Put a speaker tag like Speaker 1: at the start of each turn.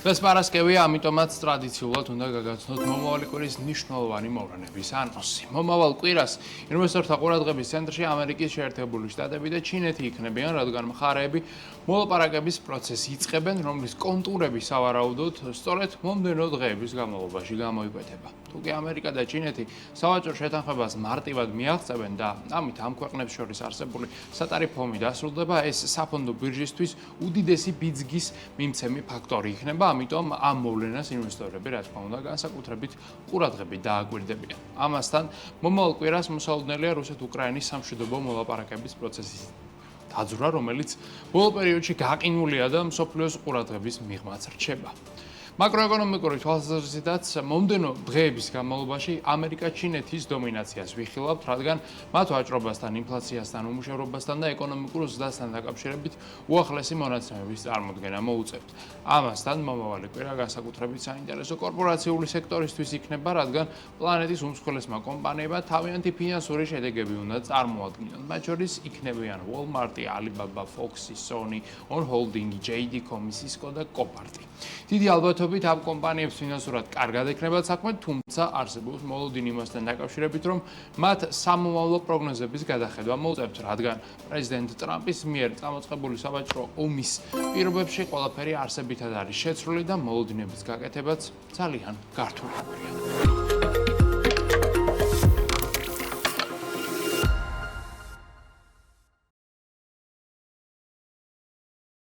Speaker 1: დღეს პარასკევია, ამიტომაც ტრადიციულად უნდა გაგაცნოთ მომავალი კვირის მნიშვნელოვანი მოვლენების ანონსი. მომავალ კვირას ინვესტორთა ყურადღების ცენტრში ამერიკის შეერთებული შტატები და ჩინეთი იქნებიან, რადგან მხარეები მოლაპარაკების პროცესს იწყებენ, რომლის კონტურები სავარაუდოდ სწორედ მომდევნო დღეების განმავლობაში გამოიკვეთება. თუკი ამერიკა და ჩინეთი სავაჭრო შეთანხმებას მარტივად მიაღწევენ და ამით ამ ქვეყნებს შორის არსებული სატარიფო ომი დასრულდება, ეს საფონდო ბირჟისთვის უდიდესი ბიძგის მიმცემი ფაქტორი იქნება. ამიტომ ამ მოვლენას ინვესტორები, რა თქმა უნდა, განსაკუთრებით ყურადღებით დააკვირდებიან. ამასთან, მომავალ კვირას მოსალოდნელია რუსეთ-უკრაინის სამშვიდობო მოლაპარაკების პროცესის დაძვრა, რომელიც ბოლო პერიოდში გაყინულია და მსოფლიოს ყურადღების მიღმაც რჩება. მაკროეკონომიკური თვალსაზრისითაც მომდევნო დღეების განმავლობაში ამერიკა-ჩინეთის დომინაციას ვიხილავთ, რადგან მათ ვაჭრობასთან, ინფლაციასთან, უმუშევრობასთან და ეკონომიკურ ზრდასთან დაკავშირებით უახლესი მონაცემების წარმოდგენა მოუწევთ. ამასთან, მომავალი კვირა განსაკუთრებით საინტერესო კორპორაციული სექტორისთვის იქნება, რადგან პლანეტის უმსხვილესმა კომპანიებმა თავიანთი ფინანსური შედეგები უნდა წარმოადგინონ. მათ შორის იქნებიან Walmart, Alibaba, Fox, Sony, On Holding, JD.com, Cisco და Copart. დიდი ალბათობით ამ კომპანიებს ფინანსურად კარგად ექნებათ საქმე, თუმცა არსებობს მოლოდინი იმასთან დაკავშირებით, რომ მათ სამომავლო პროგნოზების გადახედვა მოუწევთ, რადგან პრეზიდენტ ტრამპის მიერ წამოწყებული სავაჭრო ომის პირობებში ყველაფერი არსებითად არის შეცვლილი და მოლოდინების გაკეთებაც ძალიან გართულებულია.